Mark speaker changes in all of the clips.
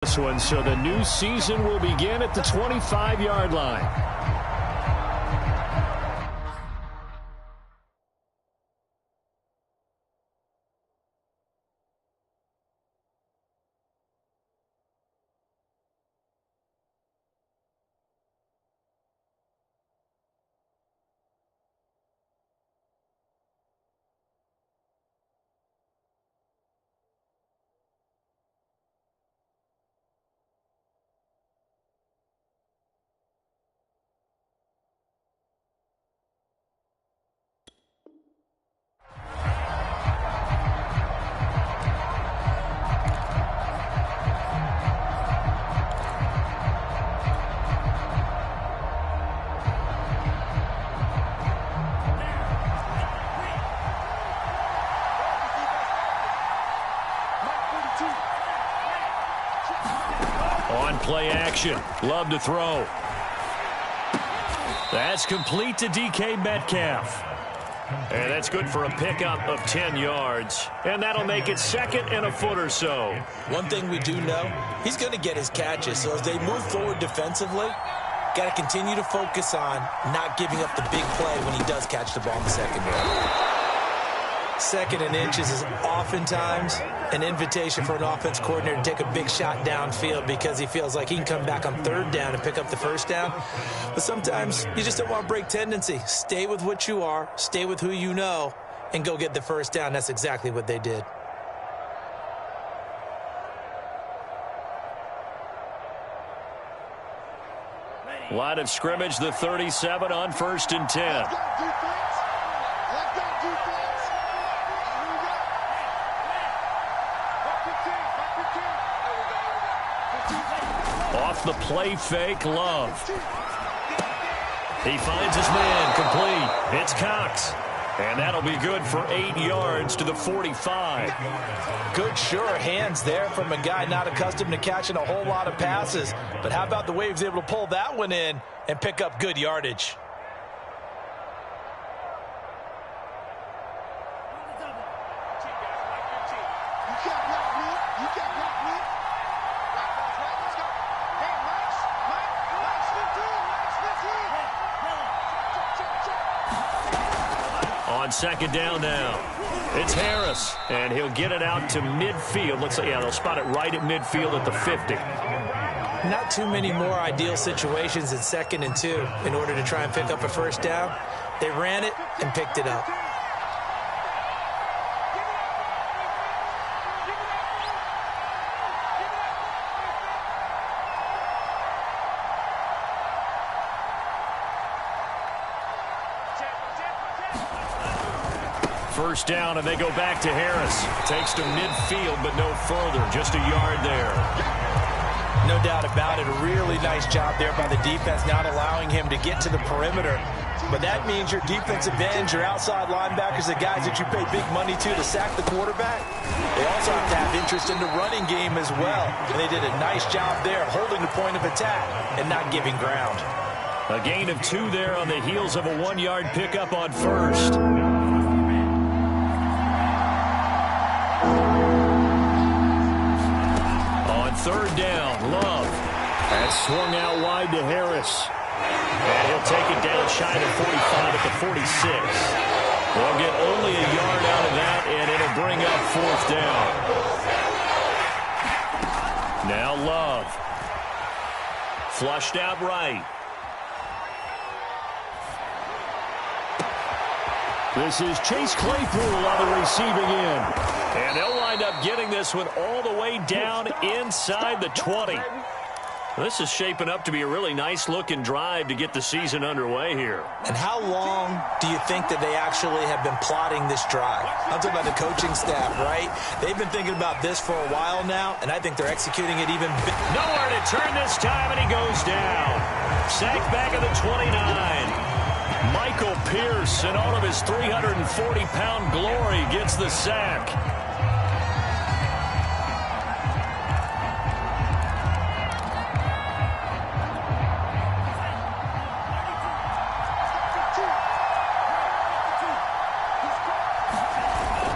Speaker 1: This one, so the new season will begin at the 25-yard line. On play action. Love to throw. That's complete to DK Metcalf. And that's good for a pickup of 10 yards. And that'll make it second and a foot or so.
Speaker 2: One thing we do know, he's going to get his catches. So as they move forward defensively, got to continue to focus on not giving up the big play when he does catch the ball in the secondary. Second and inches is oftentimes an invitation for an offense coordinator to take a big shot downfield because he feels like he can come back on third down and pick up the first down. But sometimes you just don't want to break tendency. Stay with what you are, stay with who you know, and go get the first down. That's exactly what they did.
Speaker 1: Line of scrimmage, the 37 on 1st and 10. Off the play fake, Love. He finds his man, complete. It's Cox. And that'll be good for 8 yards to the 45.
Speaker 2: Good, sure hands there from a guy not accustomed to catching a whole lot of passes. But how about the way he was able to pull that one in and pick up good yardage?
Speaker 1: On second down now, it's Harris, and he'll get it out to midfield. Looks like, yeah, they'll spot it right at midfield at the 50.
Speaker 2: Not too many more ideal situations in 2nd and 2 in order to try and pick up a first down. They ran it and picked it up.
Speaker 1: First down, and they go back to Harris. Takes to midfield, but no further. Just a yard there.
Speaker 2: No doubt about it. A really nice job there by the defense, not allowing him to get to the perimeter. But that means your defensive ends, your outside linebackers, the guys that you pay big money to sack the quarterback, they also have to have interest in the running game as well. And they did a nice job there, holding the point of attack and not giving ground.
Speaker 1: A gain of 2 there on the heels of a 1-yard pickup on first. Third down, Love. That's swung out wide to Harris. And he'll take it down shy of 45 at the 46. They'll get only a yard out of that, and it'll bring up 4th down. Now Love. Flushed out right. This is Chase Claypool on the receiving end. And they'll wind up getting this one all the way down inside the 20. This is shaping up to be a really nice-looking drive to get the season underway here.
Speaker 2: And how long do you think that they actually have been plotting this drive? I'm talking about the coaching staff, right? They've been thinking about this for a while now, and I think they're executing it even better.
Speaker 1: Nowhere to turn this time, and he goes down. Sacked back at the 29. Michael Pierce, in all of his 340-pound glory, gets the sack.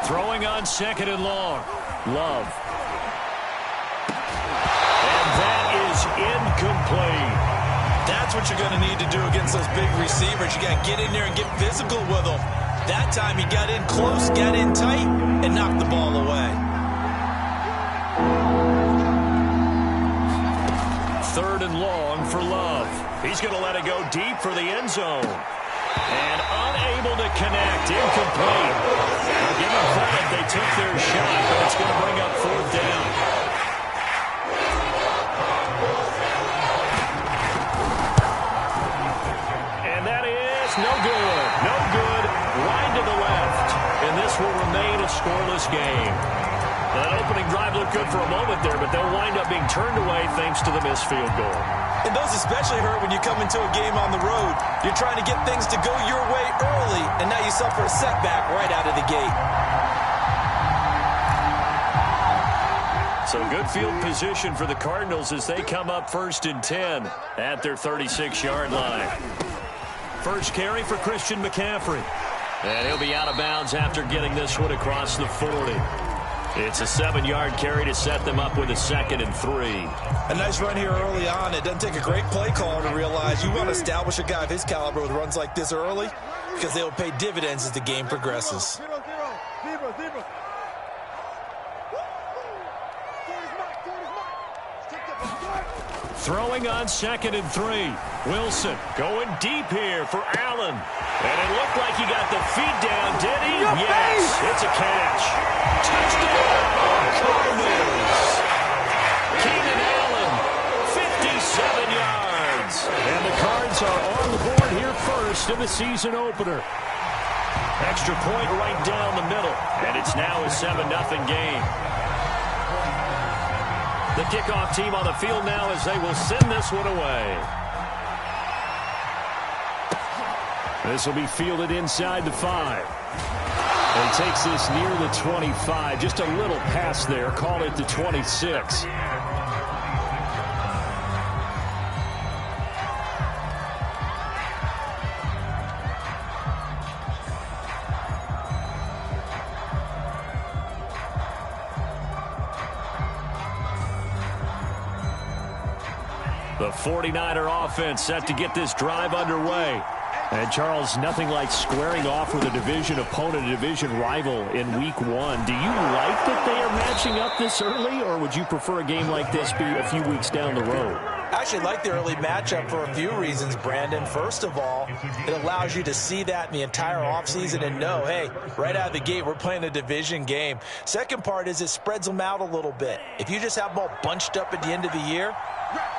Speaker 1: Throwing on 2nd and long. Love. And
Speaker 2: That's what you're going to need to do against those big receivers. You got to get in there and get physical with them. That time he got in close, got in tight, and knocked the ball away.
Speaker 1: Third and long for Love. He's going to let it go deep for the end zone. And unable to connect, incomplete. Now give them credit, they took their shot, but it's going to bring up fourth down. And that is no good. No good. Wide to the left. And this will remain a scoreless game. That opening drive looked good for a moment there, but they'll wind up being turned away thanks to the missed field goal.
Speaker 2: And those especially hurt when you come into a game on the road. You're trying to get things to go your way early, and now you suffer a setback right out of the gate.
Speaker 1: So good field position for the Cardinals as they come up 1st and 10 at their 36-yard line. First carry for Christian McCaffrey. And he'll be out of bounds after getting this one across the 40. It's a 7-yard carry to set them up with a 2nd and 3.
Speaker 2: A nice run here early on. It doesn't take a great play caller to realize you want to establish a guy of his caliber with runs like this early because they will pay dividends as the game progresses.
Speaker 1: Throwing on 2nd and 3. Wilson going deep here for Allen. And it looked like he got the feet down, did he? Yes, it's a catch. Touchdown, Cardinals. Keenan Allen, 57 yards. And the Cards are on the board here first in the season opener. Extra point right down the middle. And it's now a 7-0 game. The kickoff team on the field now as they will send this one away. This will be fielded inside the 5. And he takes this near the 25. Just a little pass there. Call it the 26. The 49er offense set to get this drive underway. And, Charles, nothing like squaring off with a division opponent, a division rival in Week 1. Do you like that they are matching up this early, or would you prefer a game like this be a few weeks down the road?
Speaker 2: I actually like the early matchup for a few reasons, Brandon. First of all, it allows you to see that in the entire offseason and know, hey, right out of the gate, we're playing a division game. Second part is it spreads them out a little bit. If you just have them all bunched up at the end of the year,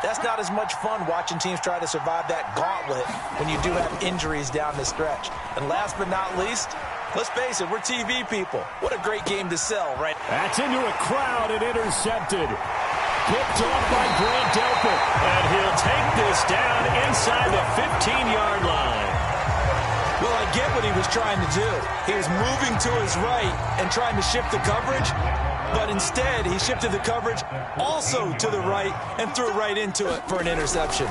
Speaker 2: that's not as much fun watching teams try to survive that gauntlet when you do have injuries down the stretch. And last but not least, let's face it, we're TV people. What a great game to sell, right?
Speaker 1: That's into a crowd and intercepted. Picked off by Grant Delpit. And he'll take this down inside the 15-yard line.
Speaker 2: Well, I get what he was trying to do. He was moving to his right and trying to shift the coverage. But instead, he shifted the coverage also to the right and threw right into it for an interception.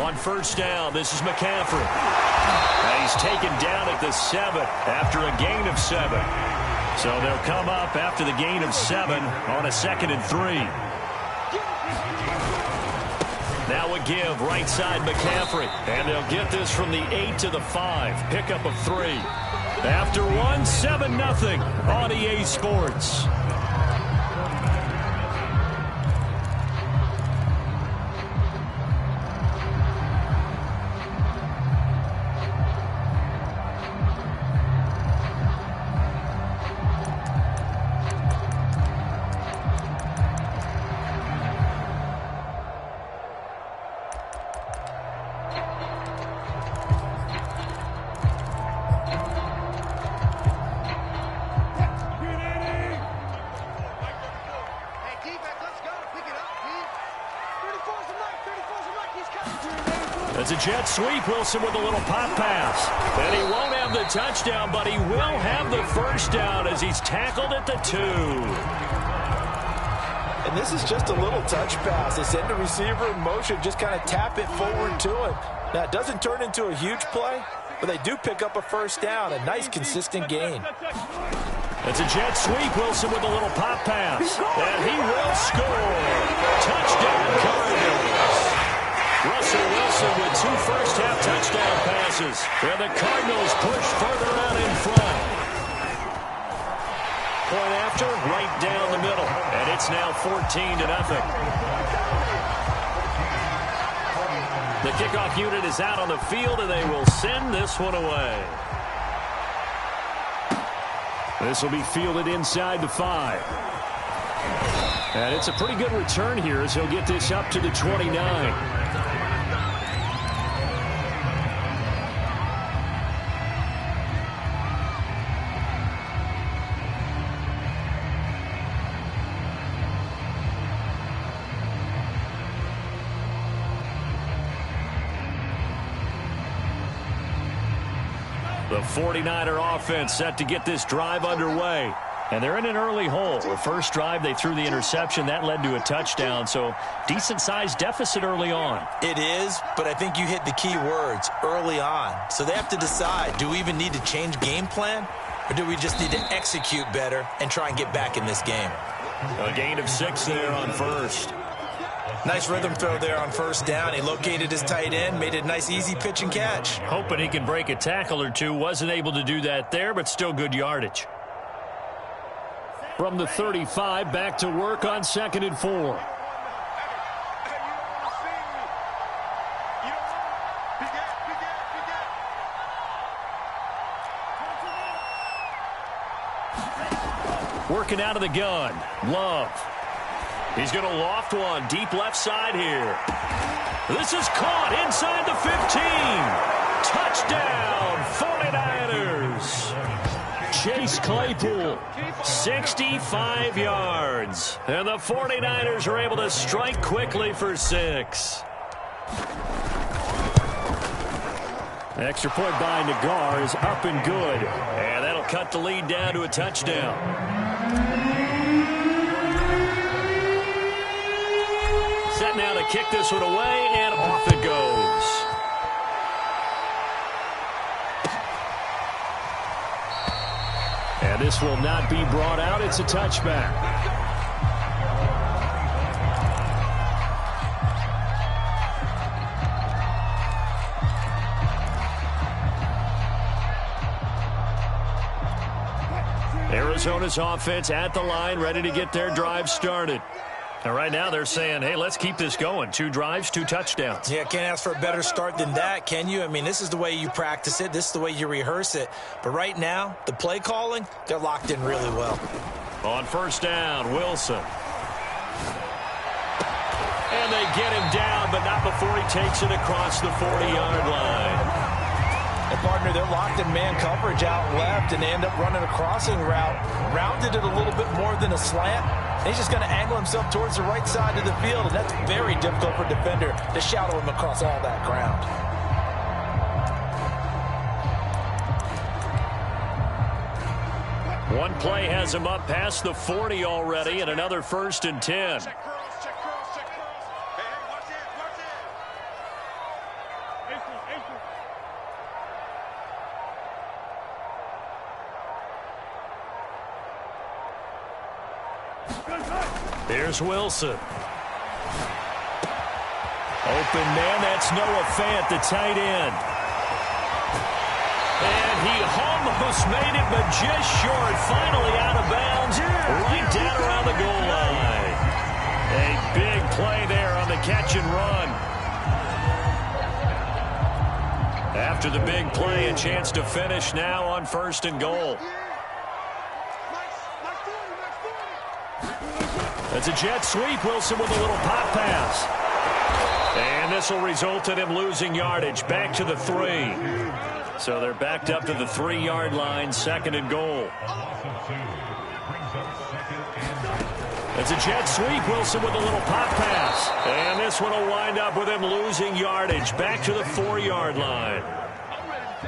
Speaker 1: On first down, this is McCaffrey. And he's taken down at the 7 after a gain of 7. So they'll come up after the gain of 7 on a 2nd and 3. Now a give right side McCaffrey. And they'll get this from the 8 to the 5. Pickup of 3. After 1, 7-0 on EA Sports. It's a jet sweep. Wilson with a little pop pass. And he won't have the touchdown, but he will have the first down as he's tackled at the 2.
Speaker 2: And this is just a little touch pass. They send the receiver in motion, just kind of tap it forward to him. Now, it doesn't turn into a huge play, but they do pick up a first down. A nice, consistent gain.
Speaker 1: It's a jet sweep. Wilson with a little pop pass. And he will score. Touchdown, Cardinals. Russell Wilson with 2 Touchdown passes. And the Cardinals push further out in front. Point after, right down the middle. And it's now 14-0. The kickoff unit is out on the field, and they will send this one away. This will be fielded inside the 5. And it's a pretty good return here as he'll get this up to the 29. The 49er offense set to get this drive underway. And they're in an early hole. The first drive, they threw the interception. That led to a touchdown. So decent-sized deficit early on.
Speaker 2: It is, but I think you hit the key words, early on. So they have to decide, do we even need to change game plan? Or do we just need to execute better and try and get back in this game?
Speaker 1: A gain of 6 there on first.
Speaker 2: Nice rhythm throw there on first down. He located his tight end, made it a nice, easy pitch and catch.
Speaker 1: Hoping he can break a tackle or two. Wasn't able to do that there, but still good yardage. From the 35, back to work on 2nd and 4. Working out of the gun. Love. He's going to loft one deep left side here. This is caught inside the 15. Touchdown, 49ers. Chase Claypool, 65 yards. And the 49ers are able to strike quickly for 6. The extra point by Nagar is up and good. And that'll cut the lead down to a touchdown. Set now to kick this one away, and off it goes. And this will not be brought out. It's a touchback. Arizona's offense at the line, ready to get their drive started. And right now they're saying, hey, let's keep this going. 2 drives, 2 touchdowns.
Speaker 2: Yeah, can't ask for a better start than that, can you? I mean, this is the way you practice it. This is the way you rehearse it. But right now, the play calling, they're locked in really well.
Speaker 1: On first down, Wilson. And they get him down, but not before he takes it across the 40-yard line.
Speaker 2: And, partner, they're locked in man coverage out left, and they end up running a crossing route. Rounded it a little bit more than a slant. And he's just going to angle himself towards the right side of the field, and that's very difficult for a defender to shadow him across all that ground.
Speaker 1: One play has him up past the 40 already, and another 1st and 10. Here's Wilson. Open man, that's Noah Fant, the tight end. And he almost made it, but just short. Finally out of bounds, right down around the goal line. A big play there on the catch and run. After the big play, a chance to finish now on 1st and goal. It's a jet sweep. Wilson with a little pop pass. And this will result in him losing yardage. Back to the 3. So they're backed up to the 3-yard line, 2nd and goal. It's a jet sweep. Wilson with a little pop pass. And this one will wind up with him losing yardage. Back to the 4-yard line.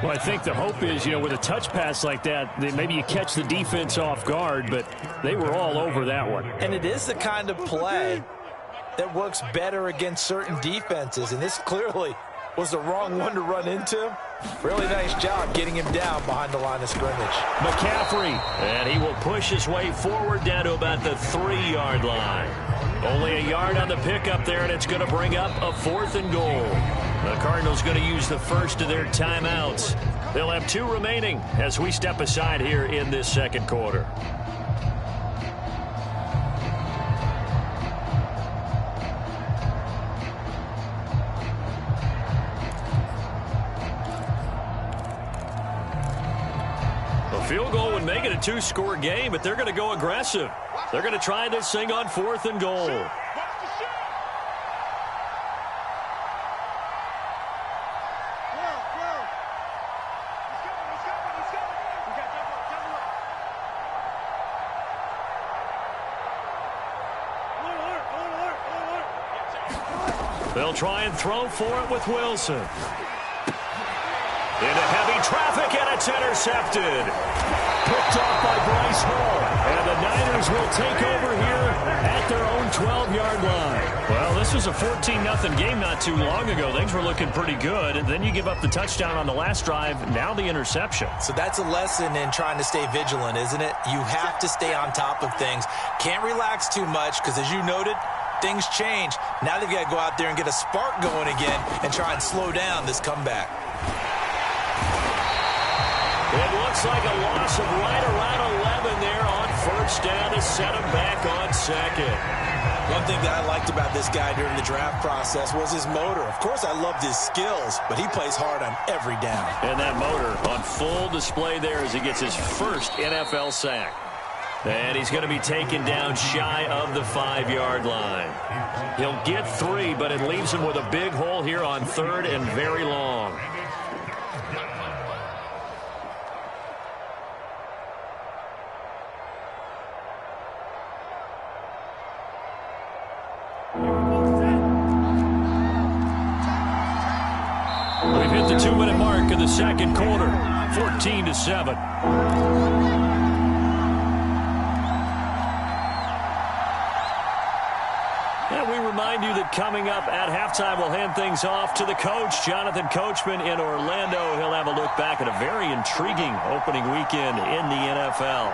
Speaker 1: Well, I think the hope is, with a touch pass like that, maybe you catch the defense off guard, but they were all over that one.
Speaker 2: And it is the kind of play that works better against certain defenses, and this clearly was the wrong one to run into. Really nice job getting him down behind the line of scrimmage.
Speaker 1: McCaffrey, and he will push his way forward down to about the 3-yard line. Only a yard on the pickup there, and it's going to bring up a 4th and goal. The Cardinals going to use the first of their timeouts. They'll have 2 remaining as we step aside here in this second quarter. A field goal would make it a 2-score game, but they're going to go aggressive. They're going to try this thing on 4th and goal. They'll try and throw for it with Wilson. Into heavy traffic, and it's intercepted. Picked off by Bryce Hall. And the Niners will take over here at their own 12-yard line. Well, this was a 14-0 game not too long ago. Things were looking pretty good. And then you give up the touchdown on the last drive. Now the interception.
Speaker 2: So that's a lesson in trying to stay vigilant, isn't it? You have to stay on top of things. Can't relax too much because, as you noted, things change. Now they've got to go out there and get a spark going again and try and slow down this comeback.
Speaker 1: It looks like a loss of right around 11 there on first down to set him back on second.
Speaker 2: One thing that I liked about this guy during the draft process was his motor. Of course, I loved his skills, but he plays hard on every down.
Speaker 1: And that motor on full display there as he gets his first NFL sack. And he's going to be taken down shy of the 5-yard line. He'll get 3, but it leaves him with a big hole here on 3rd and very long. We've hit the 2-minute mark of the second quarter, 14-7. And we remind you that coming up at halftime, we'll hand things off to the coach, Jonathan Coachman in Orlando. He'll have a look back at a very intriguing opening weekend in the NFL.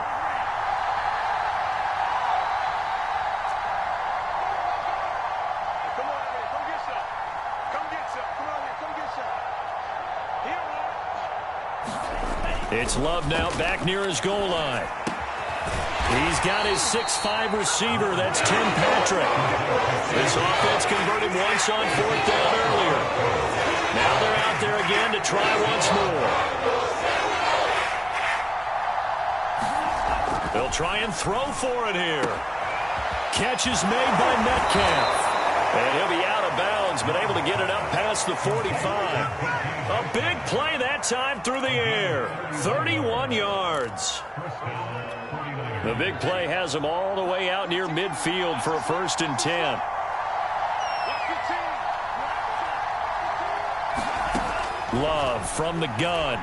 Speaker 1: It's Love now back near his goal line. He's got his 6'5" receiver. That's Tim Patrick. This offense converted once on 4th down earlier. Now they're out there again to try once more. They'll try and throw for it here. Catch is made by Metcalf. And he'll be out of bounds, but able to get it up past the 45. A big play that time through the air. 31 yards. The big play has him all the way out near midfield for a 1st and 10. Love from the gun.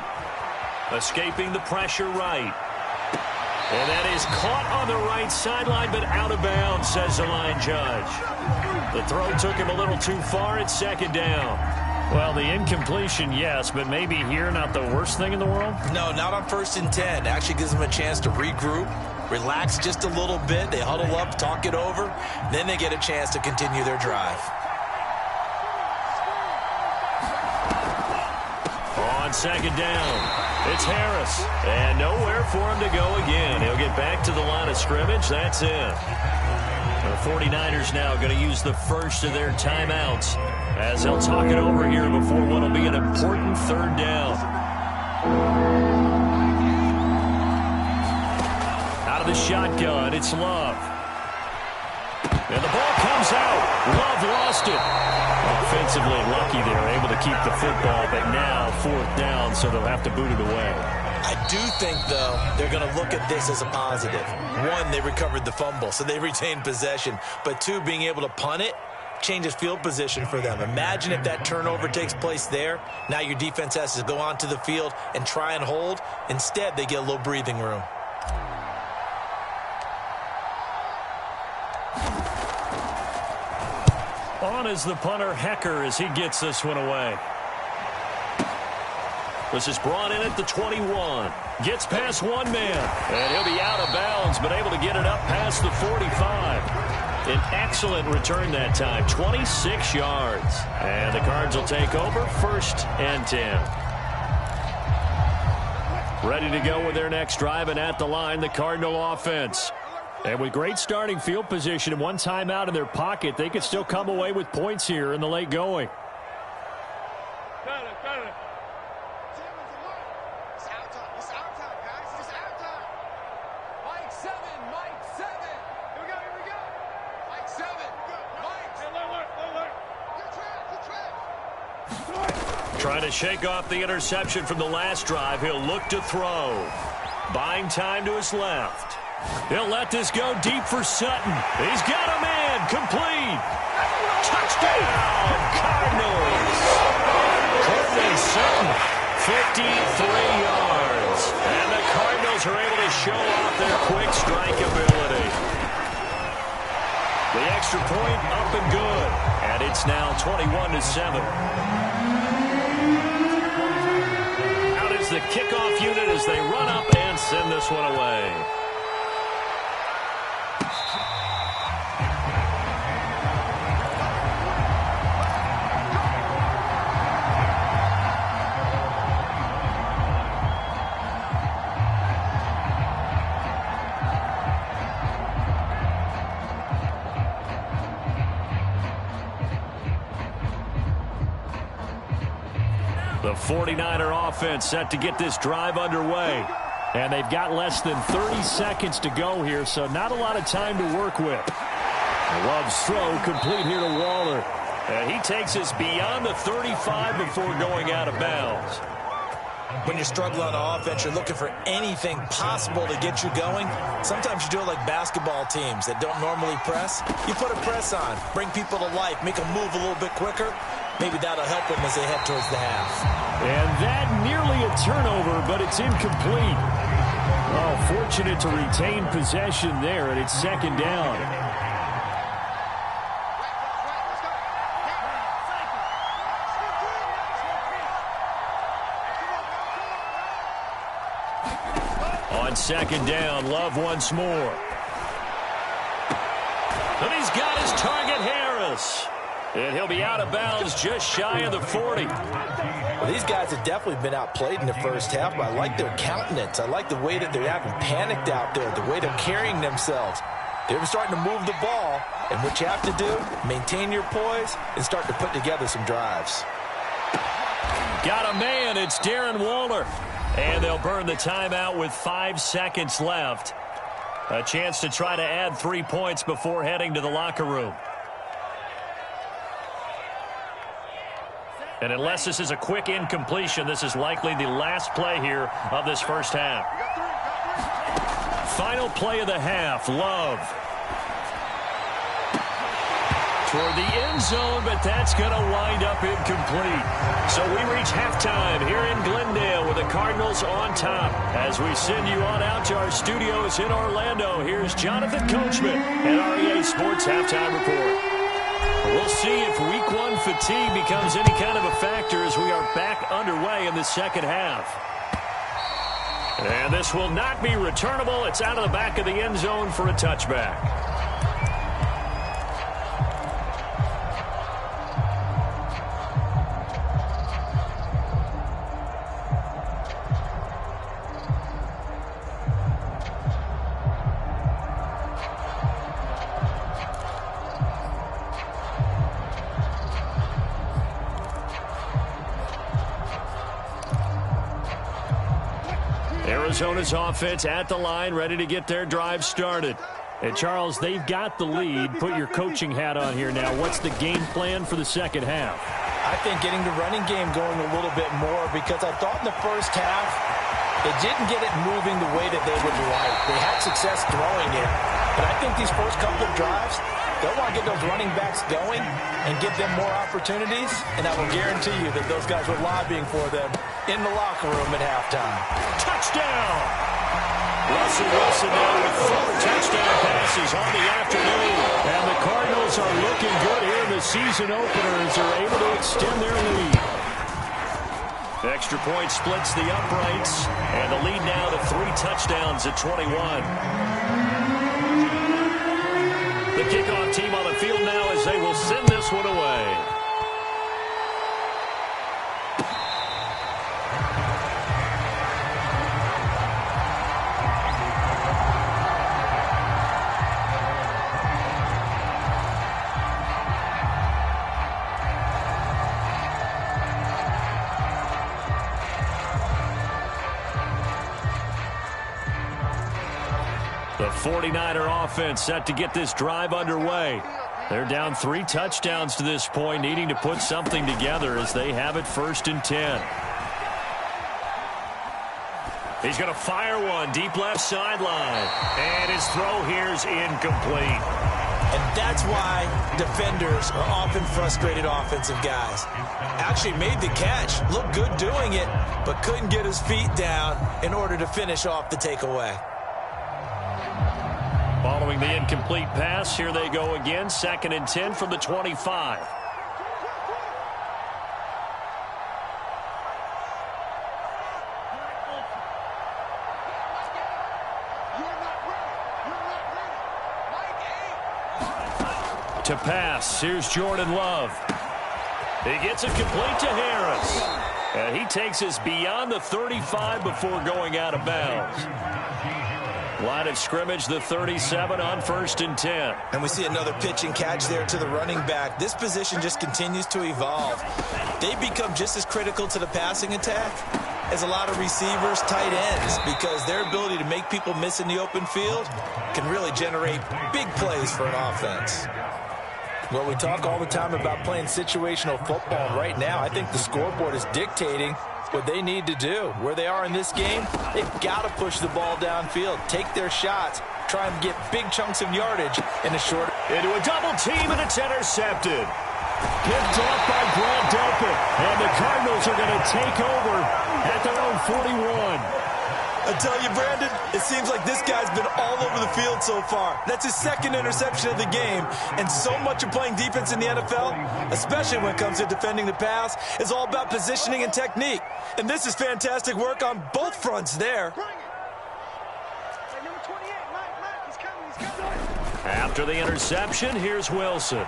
Speaker 1: Escaping the pressure right. And that is caught on the right sideline, but out of bounds, says the line judge. The throw took him a little too far. It's 2nd down. Well, the incompletion, yes, but maybe here not the worst thing in the world?
Speaker 2: No, not on 1st and 10. Actually gives them a chance to regroup, relax just a little bit. They huddle up, talk it over. Then they get a chance to continue their drive.
Speaker 1: On 2nd down, it's Harris. And nowhere for him to go again. He'll get back to the line of scrimmage. That's it. The 49ers now going to use the first of their timeouts as they'll talk it over here before what will be an important 3rd down. Out of the shotgun, it's Love. And the ball comes out. Love lost it. Offensively lucky they're able to keep the football, but now 4th down, so they'll have to boot it away.
Speaker 2: I do think, though, they're going to look at this as a positive. 1, they recovered the fumble, so they retained possession. But 2, being able to punt it changes field position for them. Imagine if that turnover takes place there. Now your defense has to go onto the field and try and hold. Instead, they get a little breathing room.
Speaker 1: On is the punter, Hecker, as he gets this one away. This is brought in at the 21. Gets past one man. And he'll be out of bounds, but able to get it up past the 45. An excellent return that time, 26 yards. And the Cards will take over, 1st and 10. Ready to go with their next drive, and at the line, the Cardinal offense. And with great starting field position and one timeout in their pocket, they could still come away with points here in the late going. Trying to shake off the interception from the last drive. He'll look to throw. Buying time to his left. He'll let this go deep for Sutton. He's got a man. Complete. Touchdown, Cardinals. Courtland Sutton, 53 yards. And the Cardinals are able to show off their quick strike ability. The extra point up and good. And it's now 21-7. The kickoff unit as they run up and send this one away. The 49er offense set to get this drive underway. And they've got less than 30 seconds to go here, so not a lot of time to work with. Love's throw complete here to Waller. And he takes us beyond the 35 before going out of bounds.
Speaker 2: When you're struggling on offense, you're looking for anything possible to get you going. Sometimes you do it like basketball teams that don't normally press. You put a press on, bring people to life, make them move a little bit quicker. Maybe that'll help them as they head towards the half.
Speaker 1: And that nearly a turnover, but it's incomplete. Oh, fortunate to retain possession there, and it's 2nd down. On 2nd down, Love once more. And he's got his target, Harris. And he'll be out of bounds just shy of the 40.
Speaker 2: Well, these guys have definitely been outplayed in the first half, but I like their countenance. I like the way that they're having panicked out there, the way they're carrying themselves. They're starting to move the ball, and what you have to do, maintain your poise and start to put together some drives.
Speaker 1: Got a man. It's Darren Waller. And they'll burn the timeout with 5 seconds left. A chance to try to add 3 points before heading to the locker room. And unless this is a quick incompletion, this is likely the last play here of this first half. Final play of the half, Love. Toward the end zone, but that's going to wind up incomplete. So we reach halftime here in Glendale with the Cardinals on top. As we send you on out to our studios in Orlando, here's Jonathan Coachman at REA Sports Halftime Report. We'll see if Week 1 fatigue becomes any kind of a factor as we are back underway in the second half. And this will not be returnable. It's out of the back of the end zone for a touchback. Arizona's offense at the line, ready to get their drive started. And, Charles, they've got the lead. Put your coaching hat on here now. What's the game plan for the second half?
Speaker 2: I think getting the running game going a little bit more, because I thought in the first half they didn't get it moving the way that they would like. They had success throwing it, but I think these first couple of drives, they'll want to get those running backs going and give them more opportunities, and I will guarantee you that those guys were lobbying for them in the locker room at halftime.
Speaker 1: Touchdown! Russell Wilson now with 4 touchdown passes on the afternoon. And the Cardinals are looking good here in the season opener as they're able to extend their lead. The extra point splits the uprights, and the lead now to 3 touchdowns at 21. The kickoff team on the field now as they will send this one away. The 49er offense set to get this drive underway. They're down 3 touchdowns to this point, needing to put something together as they have it 1st and 10. He's going to fire one deep left sideline. And his throw here is incomplete.
Speaker 2: And that's why defenders are often frustrated offensive guys. Actually made the catch, looked good doing it, but couldn't get his feet down in order to finish off the takeaway.
Speaker 1: Following the incomplete pass, here they go again. 2nd and 10 from the 25. To pass, here's Jordan Love. He gets it complete to Harris. And he takes us beyond the 35 before going out of bounds. Line of scrimmage, the 37 on 1st and 10.
Speaker 2: And we see another pitch and catch there to the running back. This position just continues to evolve. They become just as critical to the passing attack as a lot of receivers, tight ends, because their ability to make people miss in the open field can really generate big plays for an offense. Well, we talk all the time about playing situational football, and right now I think the scoreboard is dictating what they need to do. Where they are in this game, they've got to push the ball downfield, take their shots, try and get big chunks of yardage in a short.
Speaker 1: Into a double team, and it's intercepted. Picked off by Grant Delpit, and the Cardinals are going to take over at their own 41.
Speaker 2: I tell you, Brandon, it seems like this guy's been all over the field so far. That's his 2nd interception of the game, and so much of playing defense in the NFL, especially when it comes to defending the pass, is all about positioning and technique. And this is fantastic work on both fronts there.
Speaker 1: After the interception, here's Wilson.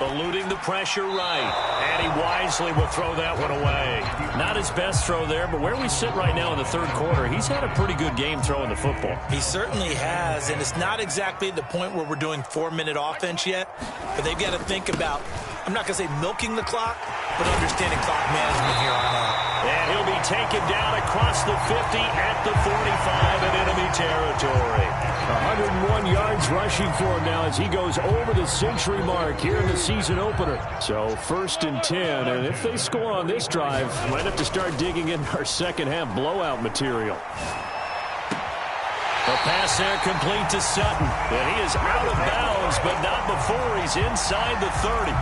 Speaker 1: Eluding the pressure right. And he wisely will throw that one away. Not his best throw there, but where we sit right now in the 3rd quarter, he's had a pretty good game throwing the football.
Speaker 2: He certainly has, and it's not exactly the point where we're doing 4-minute offense yet, but they've got to think about, I'm not going to say milking the clock, but understanding clock management here on out.
Speaker 1: And he'll be taken down across the 50 at the 45 in enemy territory. 101 yards rushing for him now as he goes over the century mark here in the season opener. So 1st and 10, and if they score on this drive, we might have to start digging in our second half blowout material. The pass there complete to Sutton. And he is out of bounds, but not before he's inside the 30.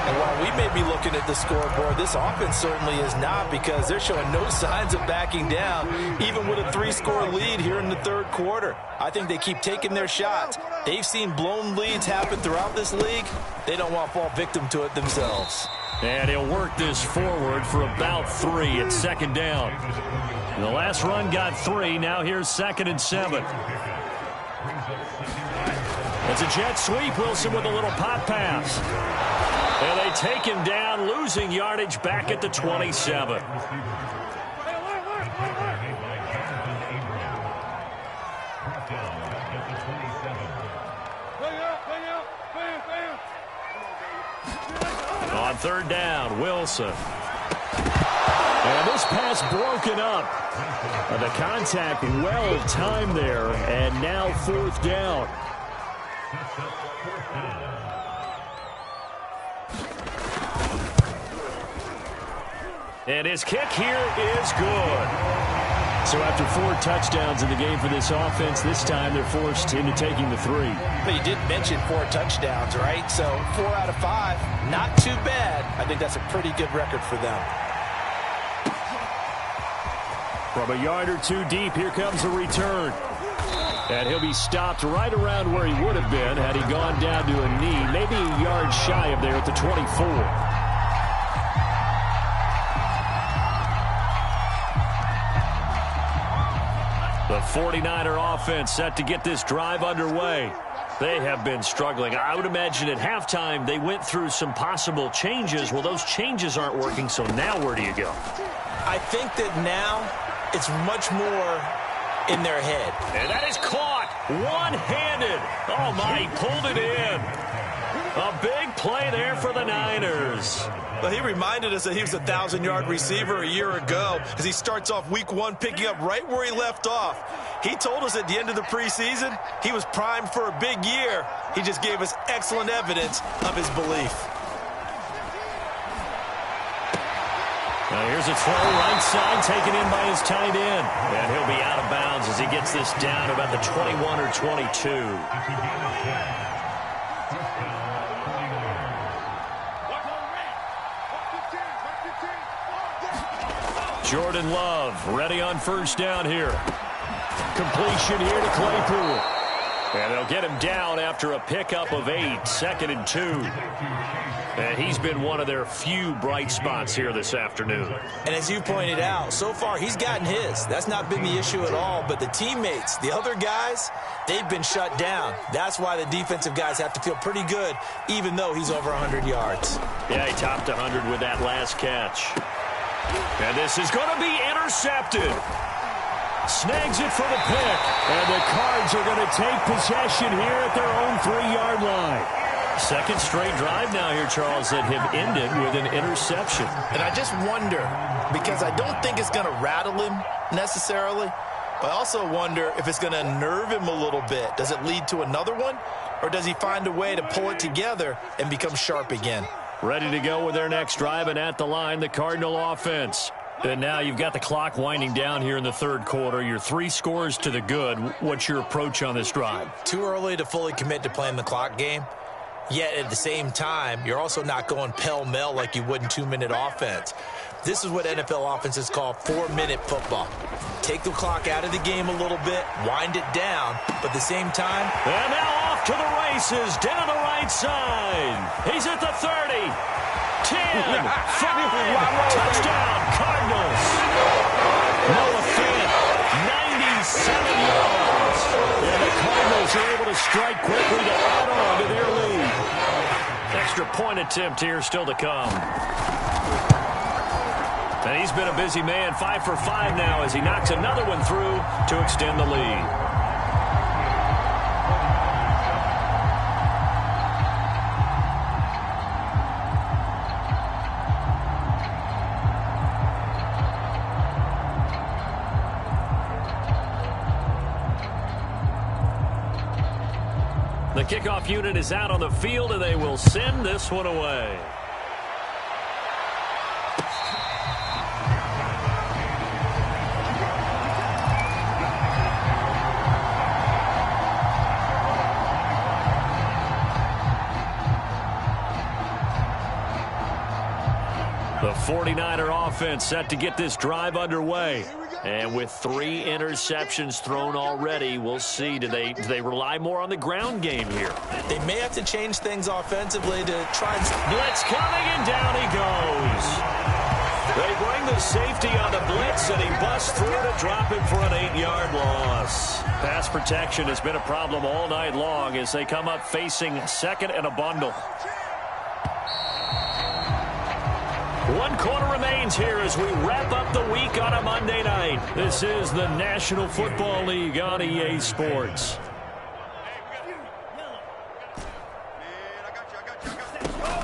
Speaker 2: And while we may be looking at the scoreboard, this offense certainly is not, because they're showing no signs of backing down, even with a 3-score lead here in the 3rd quarter. I think they keep taking their shots. They've seen blown leads happen throughout this league. They don't want to fall victim to it themselves.
Speaker 1: And he'll work this forward for about 3 at 2nd down. The last run got 3. Now here's 2nd and 7. It's a jet sweep. Wilson with a little pop pass. And they take him down, losing yardage back at the 27. On 3rd down, Wilson. And this pass broken up. The contact well timed there, and now 4th down. And his kick here is good. So after 4 touchdowns in the game for this offense, this time they're forced into taking the 3.
Speaker 2: But you did mention 4 touchdowns, right? So 4 out of 5, not too bad. I think that's a pretty good record for them.
Speaker 1: From a yard or 2 deep, here comes the return. And he'll be stopped right around where he would have been had he gone down to a knee, maybe a yard shy of there at the 24. The 49er offense set to get this drive underway. They have been struggling. I would imagine at halftime they went through some possible changes. Well, those changes aren't working, so now where do you go?
Speaker 2: I think that now it's much more in their head.
Speaker 1: And that is caught one-handed. Oh, my, he pulled it in. A big play there for the Niners.
Speaker 2: Well, he reminded us that he was a 1,000-yard receiver a year ago as he starts off week 1 picking up right where he left off. He told us at the end of the preseason he was primed for a big year. He just gave us excellent evidence of his belief.
Speaker 1: Now here's a throw right side taken in by his tight end. And he'll be out of bounds as he gets this down about the 21 or 22. Jordan Love ready on first down here. Completion here to Claypool. And they'll get him down after a pickup of 8, 2nd and 2. And he's been one of their few bright spots here this afternoon.
Speaker 2: And as you pointed out, so far he's gotten his. That's not been the issue at all. But the teammates, the other guys, they've been shut down. That's why the defensive guys have to feel pretty good, even though he's over 100 yards.
Speaker 1: Yeah, he topped 100 with that last catch. And this is going to be intercepted. Snags it for the pick. And the Cards are going to take possession here at their own 3-yard line. Second straight drive now here, Charles, that have ended with an interception.
Speaker 3: And I just wonder, because I don't think it's going to rattle him necessarily, but I also wonder if it's going to nerve him a little bit. Does it lead to another one, or does he find a way to pull it together and become sharp again?
Speaker 1: Ready to go with their next drive, and at the line, the Cardinal offense. And now you've got the clock winding down here in the third quarter. You're 3 scores to the good. What's your approach on this drive?
Speaker 2: Too early to fully commit to playing the clock game. Yet at the same time, you're also not going pell-mell like you would in 2-minute offense. This is what NFL offenses call 4-minute football. Take the clock out of the game a little bit, wind it down, but at the same time...
Speaker 1: And now off to the races, down the right side. He's at the 30, 10, 5, touchdown, Cardinals. Noah Fant, 97 yards. And the Cardinals are able to strike quickly to add on to their lead. Extra point attempt here still to come. And he's been a busy man, 5 for 5 now as he knocks another one through to extend the lead. The kickoff unit is out on the field, and they will send this one away. The 49er offense set to get this drive underway. And with 3 interceptions thrown already, we'll see. Do they rely more on the ground game here?
Speaker 2: They may have to change things offensively to try and...
Speaker 1: Blitz coming, and down he goes. They bring the safety on the blitz, and he busts through to drop him for an 8-yard loss. Pass protection has been a problem all night long as they come up facing 2nd and a bundle. 1 quarter remains here as we wrap up the week on a Monday night. This is the National Football League on EA Sports.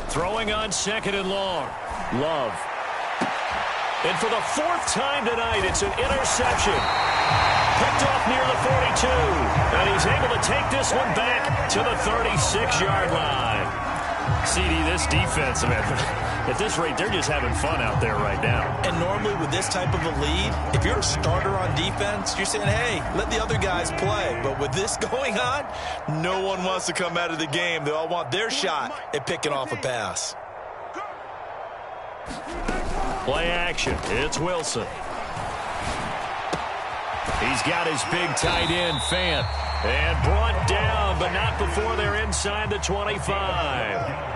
Speaker 1: Throwing on 2nd and long. Love. And for the 4th time tonight, it's an interception. Picked off near the 42. And he's able to take this one back to the 36-yard line. CD, this defense, man, at this rate, they're just having fun out there right now.
Speaker 2: And normally with this type of a lead, if you're a starter on defense, you're saying, hey, let the other guys play. But with this going on, no one wants to come out of the game. They all want their shot at picking off a pass.
Speaker 1: Play action. It's Wilson. He's got his big tight end, Fant. And brought down, but not before they're inside the 25.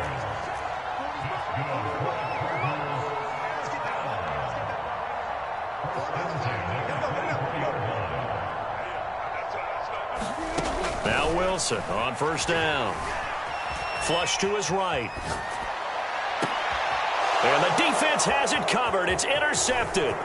Speaker 1: Wilson on first down. Flush to his right. And the defense has it covered. It's intercepted.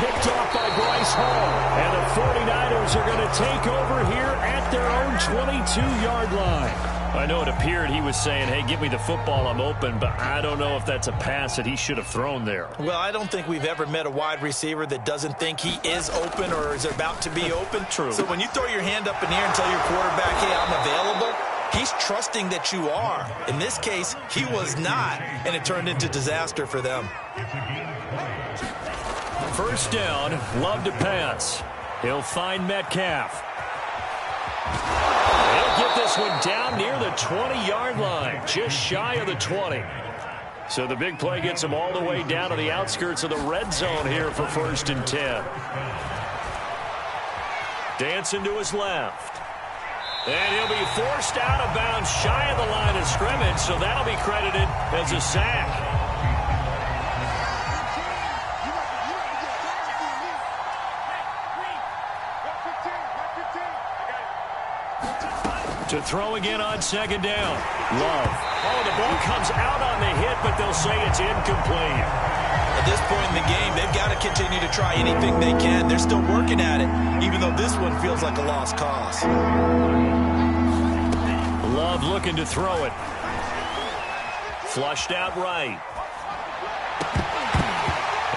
Speaker 1: Picked off by Bryce Hall. And the 49ers are going to take over here at their own 22-yard line. I know it appeared he was saying, hey, give me the football, I'm open, but I don't know if that's a pass that he should have thrown there.
Speaker 2: Well, I don't think we've ever met a wide receiver that doesn't think he is open or is about to be open.
Speaker 1: True.
Speaker 2: So when you throw your hand up in the air and tell your quarterback, hey, I'm available, he's trusting that you are. In this case, he was not, and it turned into disaster for them.
Speaker 1: First down, Love to pass. He'll find Metcalf. He'll get this one down near the 20-yard line, just shy of the 20. So the big play gets him all the way down to the outskirts of the red zone here for 1st and 10. Dancing to his left. And he'll be forced out of bounds shy of the line of scrimmage, so that'll be credited as a sack. To throw again on 2nd down. Love. Oh, the ball comes out on the hit, but they'll say it's incomplete.
Speaker 2: At this point in the game, they've got to continue to try anything they can. They're still working at it, even though this one feels like a lost cause.
Speaker 1: Love looking to throw it. Flushed out right.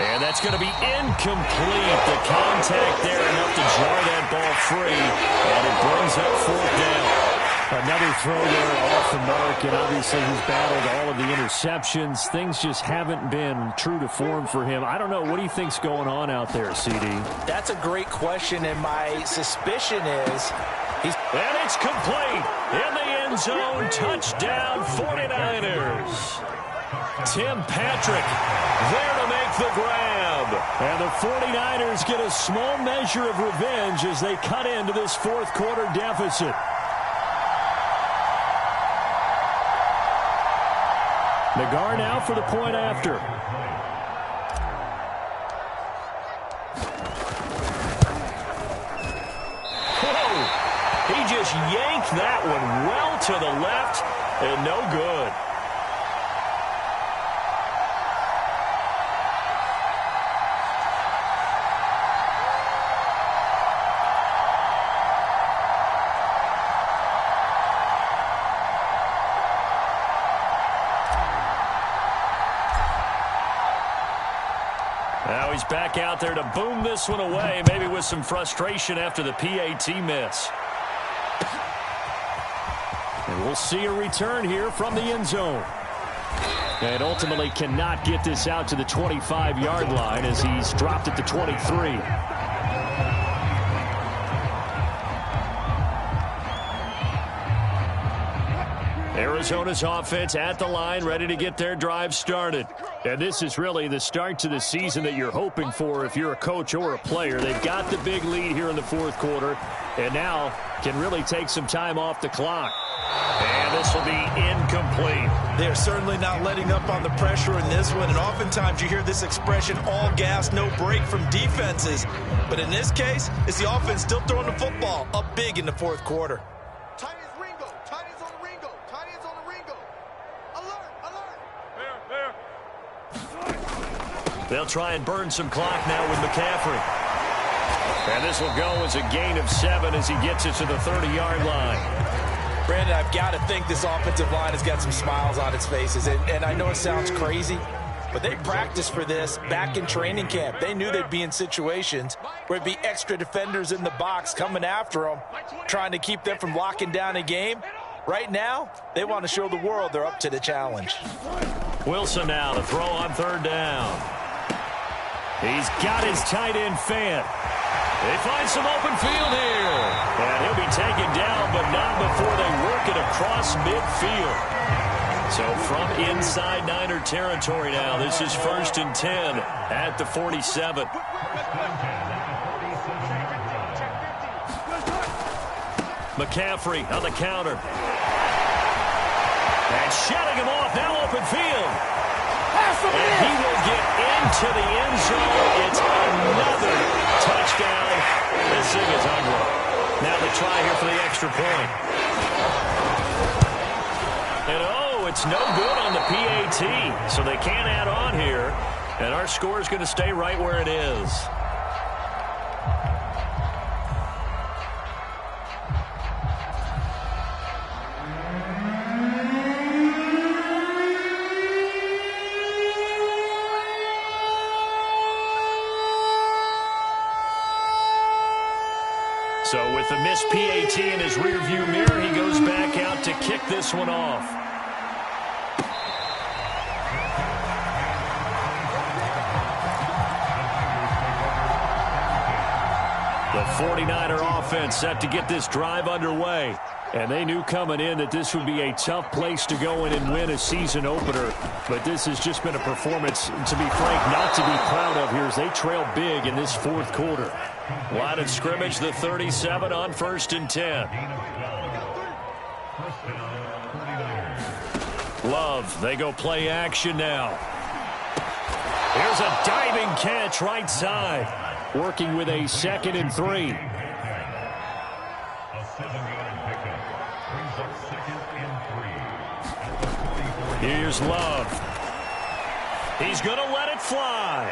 Speaker 1: And that's going to be incomplete. The contact there enough to jar that ball free. And it brings up 4th down.
Speaker 4: Another throw there off the mark, and obviously he's battled all of the interceptions. Things just haven't been true to form for him. I don't know. What do you think's going on out there, CD?
Speaker 2: That's a great question, and my suspicion is he's...
Speaker 1: And it's complete. In the end zone, touchdown 49ers. Tim Patrick there to make the grab.
Speaker 4: And the 49ers get a small measure of revenge as they cut into this 4th quarter deficit. Nagar now for the point after.
Speaker 1: Whoa! He just yanked that one well to the left and no good. Now he's back out there to boom this one away, maybe with some frustration after the PAT miss.
Speaker 4: And we'll see a return here from the end zone. And ultimately cannot get this out to the 25-yard line as he's dropped at the 23.
Speaker 1: Arizona's offense at the line, ready to get their drive started.
Speaker 4: And this is really the start to the season that you're hoping for if you're a coach or a player. They've got the big lead here in the 4th quarter, and now can really take some time off the clock.
Speaker 1: And this will be incomplete.
Speaker 2: They're certainly not letting up on the pressure in this one, and oftentimes you hear this expression, all gas, no break from defenses. But in this case, it's the offense still throwing the football up big in the 4th quarter.
Speaker 1: They'll try and burn some clock now with McCaffrey. And this will go as a gain of 7 as he gets it to the 30-yard line.
Speaker 2: Brandon, I've got to think this offensive line has got some smiles on its faces. And I know it sounds crazy, but they practiced for this back in training camp. They knew they'd be in situations where there'd be extra defenders in the box coming after them, trying to keep them from locking down a game. Right now, they want to show the world they're up to the challenge.
Speaker 1: Wilson now to throw on 3rd down. He's got his tight end Fant. They find some open field here. And he'll be taken down, but not before they work it across midfield. So from inside Niner territory now, this is 1st and 10 at the 47. McCaffrey on the counter. And shutting him off, now open field. And he will get into the end zone. It's another touchdown. This thing is ugly. Now they try here for the extra point. And oh, it's no good on the PAT. So they can't add on here. And our score is going to stay right where it is. So with the missed PAT in his rearview mirror, he goes back out to kick this one off. The 49er offense set to get this drive underway. And they knew coming in that this would be a tough place to go in and win a season opener. But this has just been a performance, to be frank, not to be proud of here as they trail big in this fourth quarter. Line of scrimmage, the 37 on 1st and 10. Love, they go play action now. Here's a diving catch right side. Working with a 2nd and 3. Here's Love. He's going to let it fly.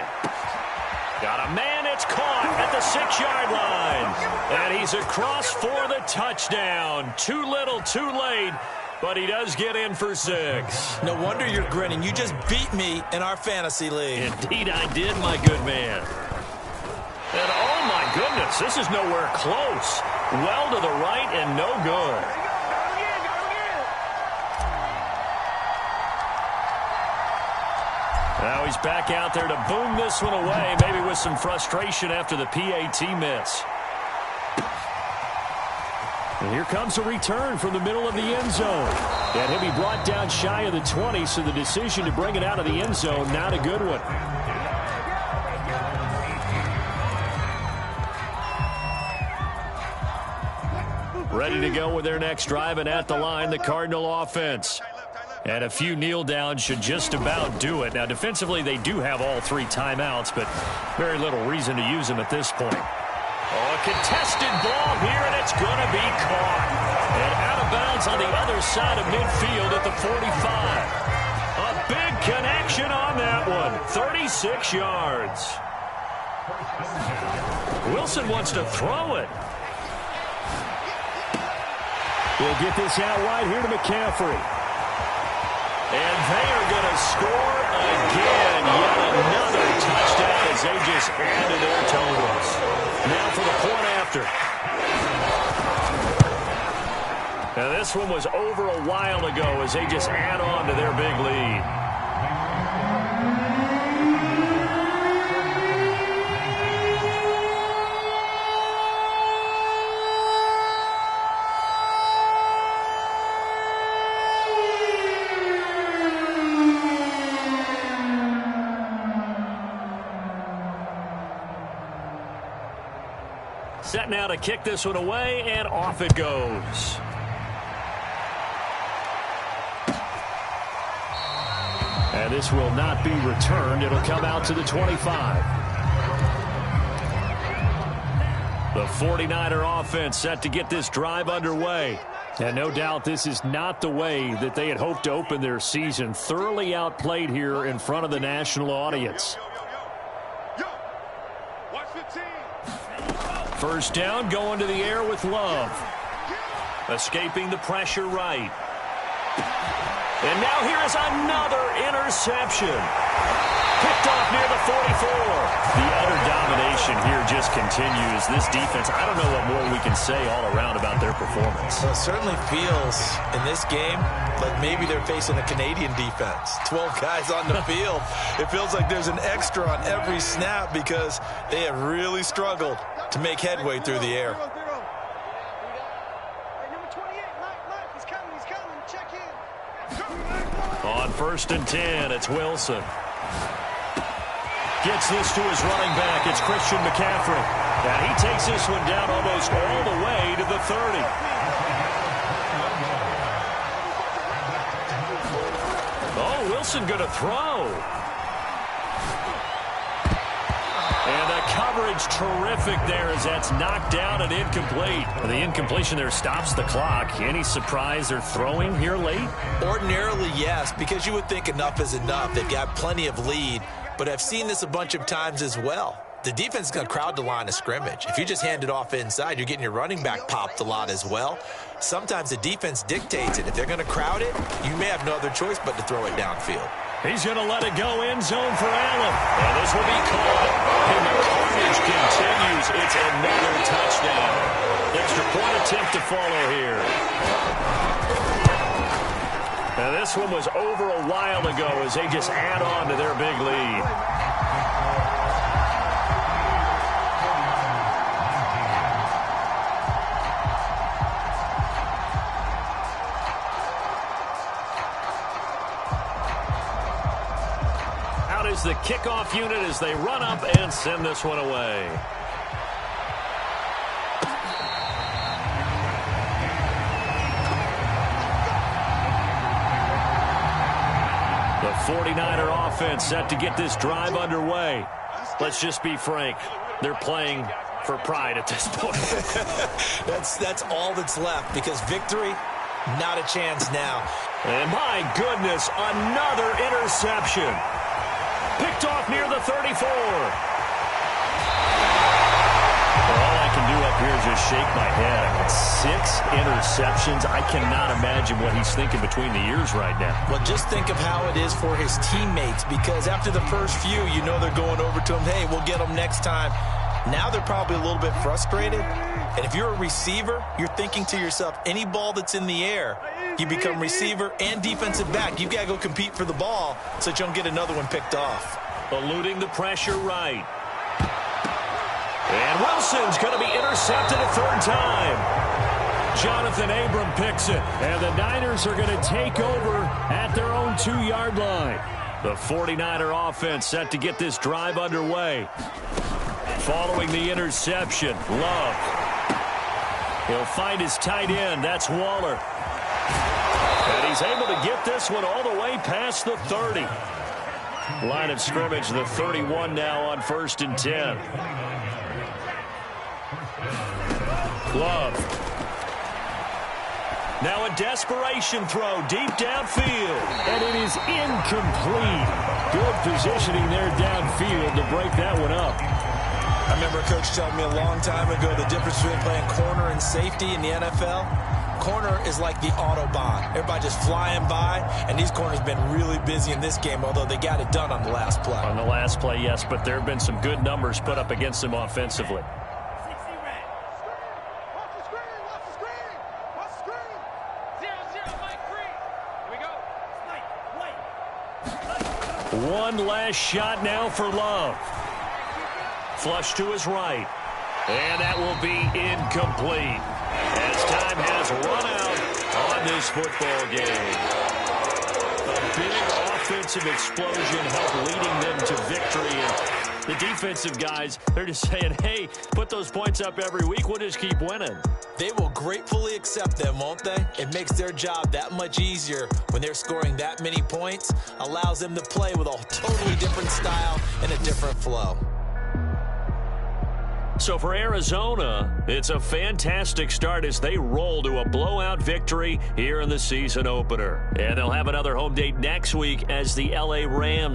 Speaker 1: Got a man, it's caught at the 6-yard line. And he's across for the touchdown. Too little, too late, but he does get in for 6.
Speaker 2: No wonder you're grinning. You just beat me in our fantasy league.
Speaker 1: Indeed I did, my good man. And oh my goodness, this is nowhere close. Well to the right and no good. Now he's back out there to boom this one away, maybe with some frustration after the PAT miss. And here comes a return from the middle of the end zone. And he'll be brought down shy of the 20, so the decision to bring it out of the end zone, not a good one. Ready to go with their next drive, and at the line, the Cardinal offense. And a few kneel downs should just about do it. Now, defensively, they do have all 3 timeouts, but very little reason to use them at this point. Oh, a contested ball here, and it's going to be caught. And out of bounds on the other side of midfield at the 45. A big connection on that one. 36 yards. Wilson wants to throw it.
Speaker 4: We'll get this out wide here to McCaffrey.
Speaker 1: And they are going to score again. Yet another touchdown as they just add to their totals. Now for the point after. Now this one was over a while ago as they just add on to their big lead. Set now to kick this one away, and off it goes. And this will not be returned. It'll come out to the 25. The 49er offense set to get this drive underway. And no doubt this is not the way that they had hoped to open their season. Thoroughly outplayed here in front of the national audience. First down, going to the air with Love. Escaping the pressure right. And now here is another interception. Picked off near the 44. The utter domination here just continues. This defense, I don't know what more we can say all around about their performance.
Speaker 2: Well, it certainly feels in this game like maybe they're facing a Canadian defense. 12 guys on the field. It feels like there's an extra on every snap because they have really struggled to make headway through the air.
Speaker 1: On 1st and 10, it's Wilson. Gets this to his running back. It's Christian McCaffrey. And he takes this one down almost all the way to the 30. Oh, Wilson going to throw. And the coverage terrific there as that's knocked down and incomplete. The incompletion there stops the clock. Any surprise they're throwing here late?
Speaker 2: Ordinarily, yes, because you would think enough is enough. They've got plenty of lead, but I've seen this a bunch of times as well. The defense is going to crowd the line of scrimmage. If you just hand it off inside, you're getting your running back popped a lot as well. Sometimes the defense dictates it. If they're going to crowd it, you may have no other choice but to throw it downfield.
Speaker 1: He's going to let it go end zone for Allen. And this will be caught. And the carnage continues. It's another touchdown. Extra point attempt to follow here. Now this one was over a while ago as they just add on to their big lead. The kickoff unit as they run up and send this one away. The 49er offense set to get this drive underway. Let's just be frank. They're playing for pride at this point.
Speaker 2: That's all that's left because victory, not a chance now.
Speaker 1: And my goodness, another interception. Picked off near the 34. All I can do up here is just shake my head. 6 interceptions. I cannot imagine what he's thinking between the ears right now.
Speaker 2: Well, just think of how it is for his teammates, because after the first few, you know they're going over to him, hey, we'll get them next time. Now they're probably a little bit frustrated. And if you're a receiver, you're thinking to yourself, any ball that's in the air, you become receiver and defensive back. You've got to go compete for the ball so that you don't get another one picked off.
Speaker 1: Eluding the pressure right. And Wilson's going to be intercepted a third time. Jonathan Abram picks it. And the Niners are going to take over at their own 2-yard line. The 49er offense set to get this drive underway. Following the interception, Love. He'll find his tight end. That's Waller. And he's able to get this one all the way past the 30. Line of scrimmage, the 31 now on 1st and 10. Love. Now a desperation throw deep downfield.
Speaker 4: And it is incomplete. Good positioning there downfield to break that one up.
Speaker 2: I remember a coach telling me a long time ago the difference between playing corner and safety in the NFL. Corner is like the Autobahn. Everybody just flying by, and these corners have been really busy in this game, although they got it done on the last play.
Speaker 1: On the last play, yes, but there have been some good numbers put up against them offensively. One last shot now for Love. Flush to his right. And that will be incomplete as time has run out on this football game. A big offensive explosion helped leading them to victory. And the defensive guys, they're just saying, hey, put those points up every week. We'll just keep winning.
Speaker 2: They will gratefully accept them, won't they? It makes their job that much easier when they're scoring that many points. Allows them to play with a totally different style and a different flow.
Speaker 1: So for Arizona, it's a fantastic start as they roll to a blowout victory here in the season opener. And they'll have another home date next week as the LA Rams